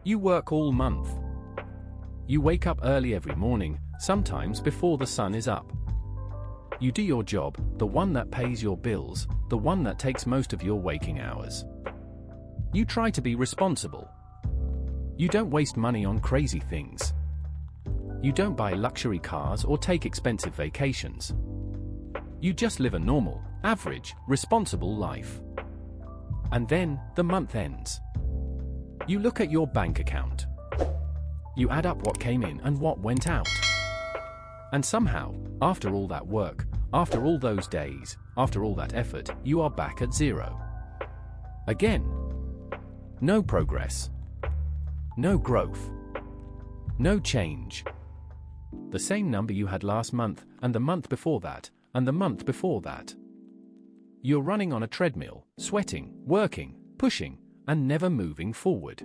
You work all month. You wake up early every morning, sometimes before the sun is up. You do your job, the one that pays your bills, the one that takes most of your waking hours. You try to be responsible. You don't waste money on crazy things. You don't buy luxury cars or take expensive vacations. You just live a normal, average, responsible life. And then, the month ends. You look at your bank account. You add up what came in and what went out. And somehow, after all that work, after all those days, after all that effort, you are back at zero. Again. No progress. No growth. No change. The same number you had last month, and the month before that, and the month before that. You're running on a treadmill, sweating, working, pushing, and never moving forward.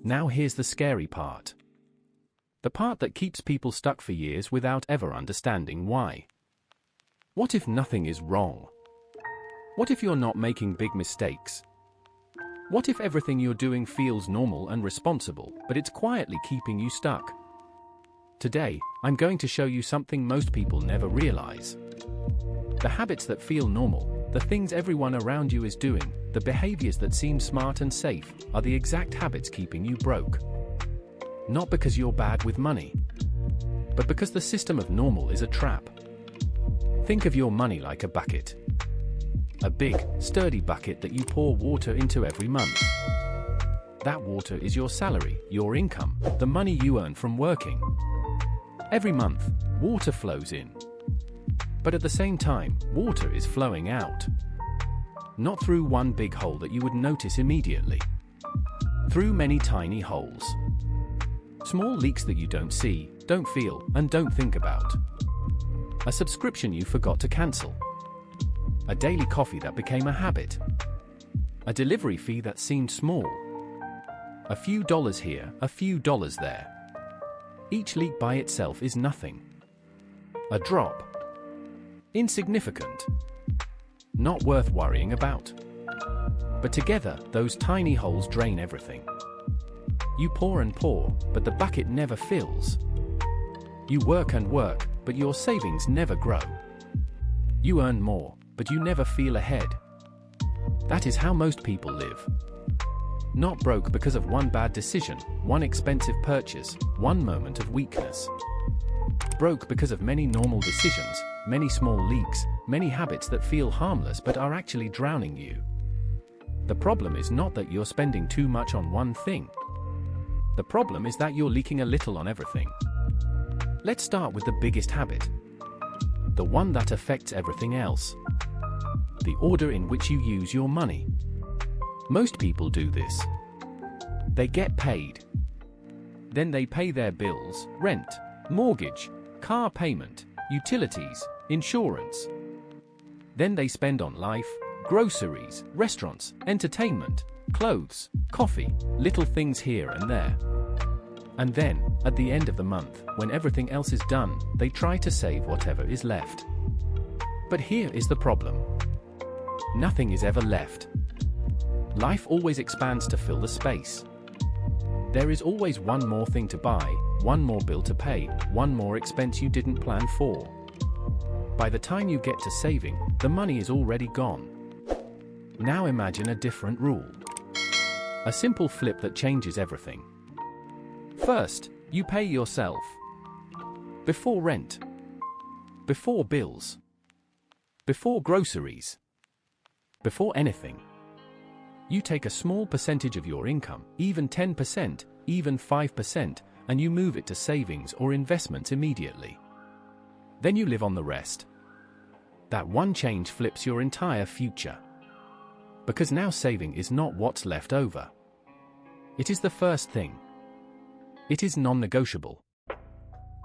Now here's the scary part. The part that keeps people stuck for years without ever understanding why. What if nothing is wrong? What if you're not making big mistakes? What if everything you're doing feels normal and responsible, but it's quietly keeping you stuck? Today, I'm going to show you something most people never realize. The habits that feel normal, the things everyone around you is doing, the behaviors that seem smart and safe, are the exact habits keeping you broke. Not because you're bad with money, but because the system of normal is a trap. Think of your money like a bucket. A big, sturdy bucket that you pour water into every month. That water is your salary, your income, the money you earn from working. Every month, water flows in. But at the same time, water is flowing out. Not through one big hole that you would notice immediately. Through many tiny holes. Small leaks that you don't see, don't feel, and don't think about. A subscription you forgot to cancel. A daily coffee that became a habit. A delivery fee that seemed small. A few dollars here, a few dollars there. Each leak by itself is nothing. A drop. Insignificant. Not worth worrying about. But together, those tiny holes drain everything. You pour and pour, but the bucket never fills. You work and work, but your savings never grow. You earn more, but you never feel ahead. That is how most people live. Not broke because of one bad decision, one expensive purchase, one moment of weakness. Broke because of many normal decisions, many small leaks, many habits that feel harmless but are actually drowning you. The problem is not that you're spending too much on one thing. The problem is that you're leaking a little on everything. Let's start with the biggest habit. The one that affects everything else. The order in which you use your money. Most people do this. They get paid. Then they pay their bills, rent, mortgage, car payment, utilities, insurance. Then they spend on life, groceries, restaurants, entertainment, clothes, coffee, little things here and there. And then, at the end of the month, when everything else is done, they try to save whatever is left. But here is the problem. Nothing is ever left. Life always expands to fill the space. There is always one more thing to buy, one more bill to pay, one more expense you didn't plan for. By the time you get to saving, the money is already gone. Now imagine a different rule. A simple flip that changes everything. First, you pay yourself. Before rent. Before bills. Before groceries. Before anything. You take a small percentage of your income, even 10%, even 5%, and you move it to savings or investments immediately. Then you live on the rest. That one change flips your entire future. Because now saving is not what's left over. It is the first thing. It is non-negotiable.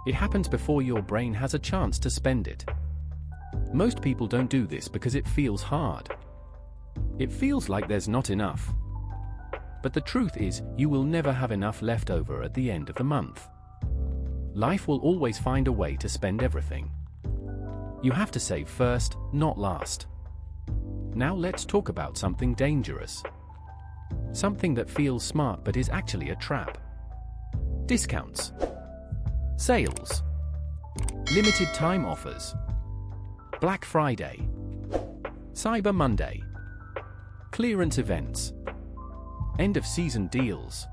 It happens before your brain has a chance to spend it. Most people don't do this because it feels hard. It feels like there's not enough. But the truth is, you will never have enough left over at the end of the month. Life will always find a way to spend everything. You have to save first, not last. Now let's talk about something dangerous. Something that feels smart but is actually a trap. Discounts. Sales. Limited time offers. Black Friday. Cyber Monday. Clearance events. End of season deals.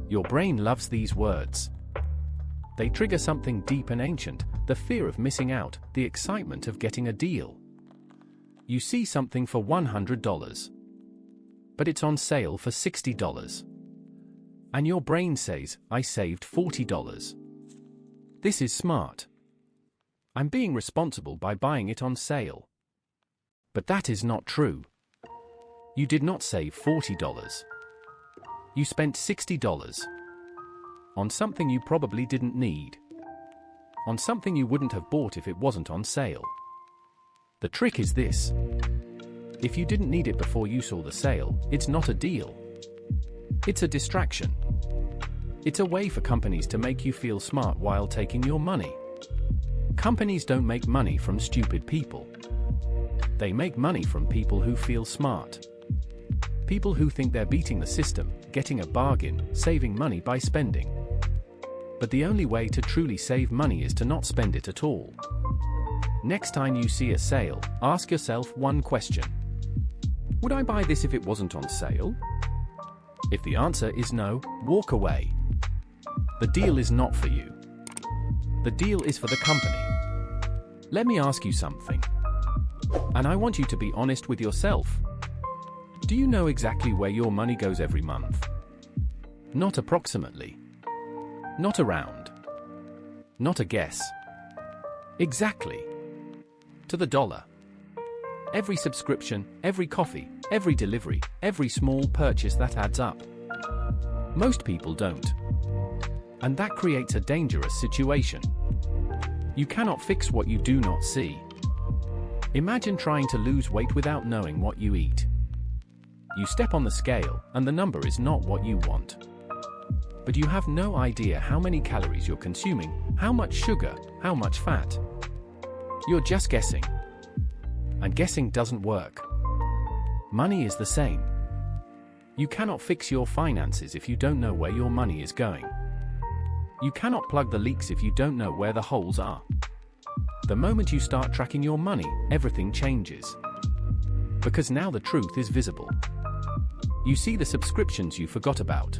Your brain loves these words. They trigger something deep and ancient, the fear of missing out, the excitement of getting a deal. You see something for $100, but it's on sale for $60. And your brain says, I saved $40. This is smart. I'm being responsible by buying it on sale. But that is not true. You did not save $40. You spent $60 on something you probably didn't need. On something you wouldn't have bought if it wasn't on sale. The trick is this. If you didn't need it before you saw the sale, it's not a deal. It's a distraction. It's a way for companies to make you feel smart while taking your money. Companies don't make money from stupid people. They make money from people who feel smart. People who think they're beating the system, getting a bargain, saving money by spending. But the only way to truly save money is to not spend it at all. Next time you see a sale, ask yourself one question. Would I buy this if it wasn't on sale? If the answer is no, walk away. The deal is not for you. The deal is for the company. Let me ask you something. And I want you to be honest with yourself. Do you know exactly where your money goes every month? Not approximately. Not around. Not a guess. Exactly. To the dollar. Every subscription, every coffee, every delivery, every small purchase that adds up. Most people don't. And that creates a dangerous situation. You cannot fix what you do not see. Imagine trying to lose weight without knowing what you eat. You step on the scale, and the number is not what you want. But you have no idea how many calories you're consuming, how much sugar, how much fat. You're just guessing. And guessing doesn't work. Money is the same. You cannot fix your finances if you don't know where your money is going. You cannot plug the leaks if you don't know where the holes are. The moment you start tracking your money, everything changes. Because now the truth is visible. You see the subscriptions you forgot about.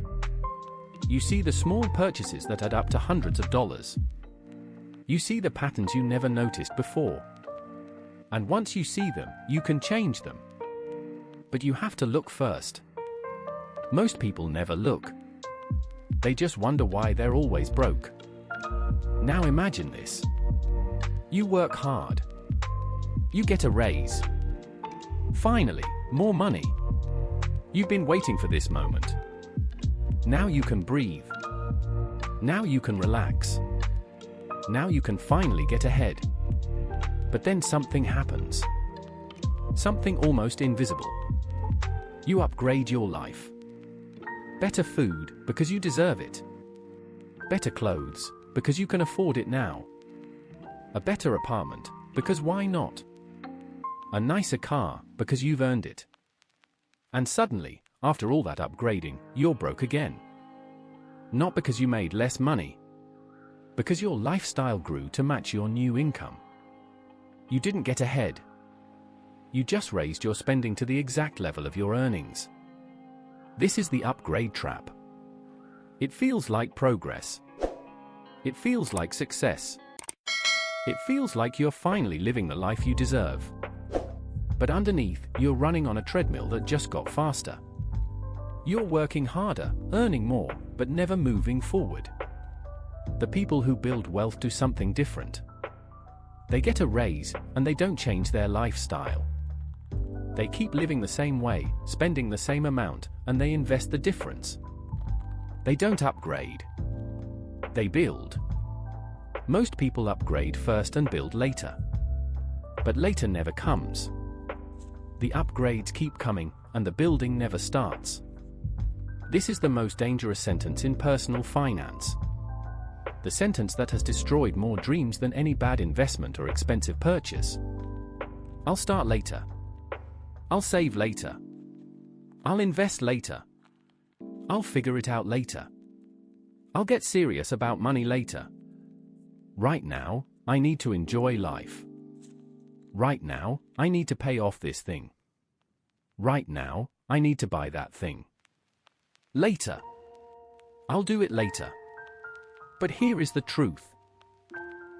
You see the small purchases that add up to hundreds of dollars. You see the patterns you never noticed before. And once you see them, you can change them. But you have to look first. Most people never look. They just wonder why they're always broke. Now imagine this. You work hard. You get a raise. Finally, more money. You've been waiting for this moment. Now you can breathe. Now you can relax. Now you can finally get ahead. But then something happens. Something almost invisible. You upgrade your life. Better food, because you deserve it. Better clothes, because you can afford it now. A better apartment, because why not? A nicer car, because you've earned it. And suddenly, after all that upgrading, you're broke again. Not because you made less money. Because your lifestyle grew to match your new income. You didn't get ahead. You just raised your spending to the exact level of your earnings. This is the upgrade trap. It feels like progress. It feels like success. It feels like you're finally living the life you deserve. But underneath, you're running on a treadmill that just got faster. You're working harder, earning more, but never moving forward. The people who build wealth do something different. They get a raise, and they don't change their lifestyle. They keep living the same way, spending the same amount, and they invest the difference. They don't upgrade. They build. Most people upgrade first and build later. But later never comes. The upgrades keep coming, and the building never starts. This is the most dangerous sentence in personal finance. The sentence that has destroyed more dreams than any bad investment or expensive purchase. I'll start later. I'll save later. I'll invest later. I'll figure it out later. I'll get serious about money later. Right now, I need to enjoy life. Right now, I need to pay off this thing. Right now, I need to buy that thing. Later. I'll do it later. But here is the truth.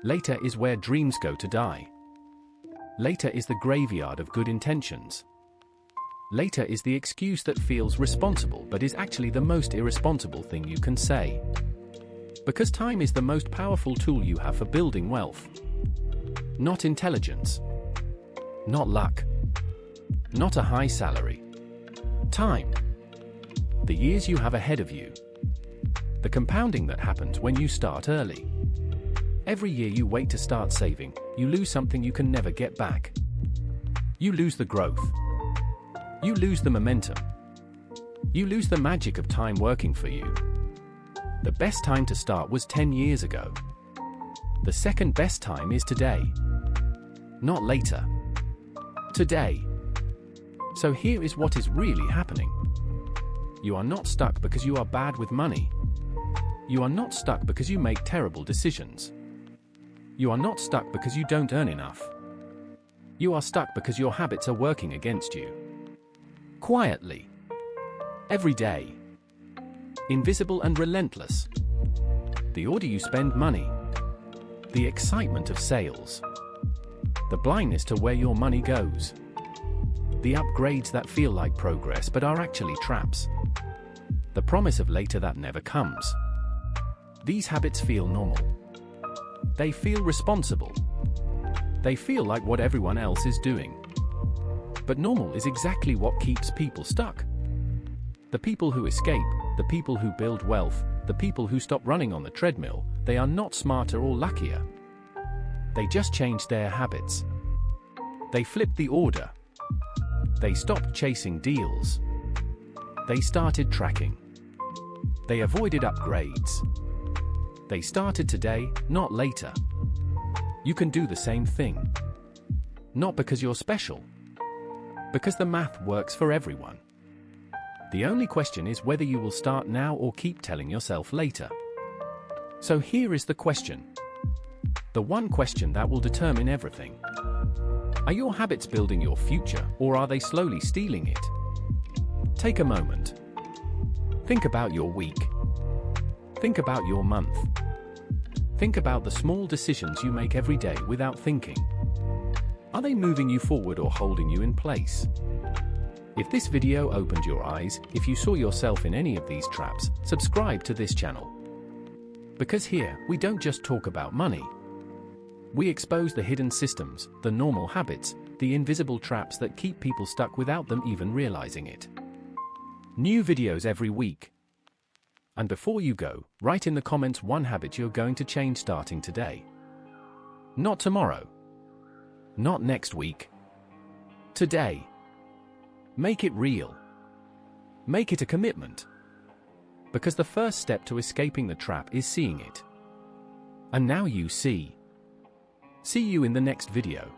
Later is where dreams go to die. Later is the graveyard of good intentions. Later is the excuse that feels responsible but is actually the most irresponsible thing you can say. Because time is the most powerful tool you have for building wealth. Not intelligence. Not luck. Not a high salary. Time. The years you have ahead of you. The compounding that happens when you start early. Every year you wait to start saving, you lose something you can never get back. You lose the growth. You lose the momentum. You lose the magic of time working for you. The best time to start was 10 years ago. The second best time is today. Not later. Today. So here is what is really happening. You are not stuck because you are bad with money. You are not stuck because you make terrible decisions. You are not stuck because you don't earn enough. You are stuck because your habits are working against you. Quietly. Every day. Invisible and relentless. The order you spend money. The excitement of sales. The blindness to where your money goes. The upgrades that feel like progress but are actually traps. The promise of later that never comes. These habits feel normal. They feel responsible. They feel like what everyone else is doing. But normal is exactly what keeps people stuck. The people who escape, the people who build wealth, the people who stop running on the treadmill, they are not smarter or luckier. They just changed their habits. They flipped the order. They stopped chasing deals. They started tracking. They avoided upgrades. They started today, not later. You can do the same thing. Not because you're special. Because the math works for everyone. The only question is whether you will start now or keep telling yourself later. So here is the question. The one question that will determine everything. Are your habits building your future, or are they slowly stealing it? Take a moment. Think about your week. Think about your month. Think about the small decisions you make every day without thinking. Are they moving you forward or holding you in place? If this video opened your eyes, if you saw yourself in any of these traps, subscribe to this channel. Because here, we don't just talk about money. We expose the hidden systems, the normal habits, the invisible traps that keep people stuck without them even realizing it. New videos every week. And before you go, write in the comments one habit you're going to change starting today. Not tomorrow. Not next week. Today. Make it real. Make it a commitment. Because the first step to escaping the trap is seeing it. And now you see. See you in the next video.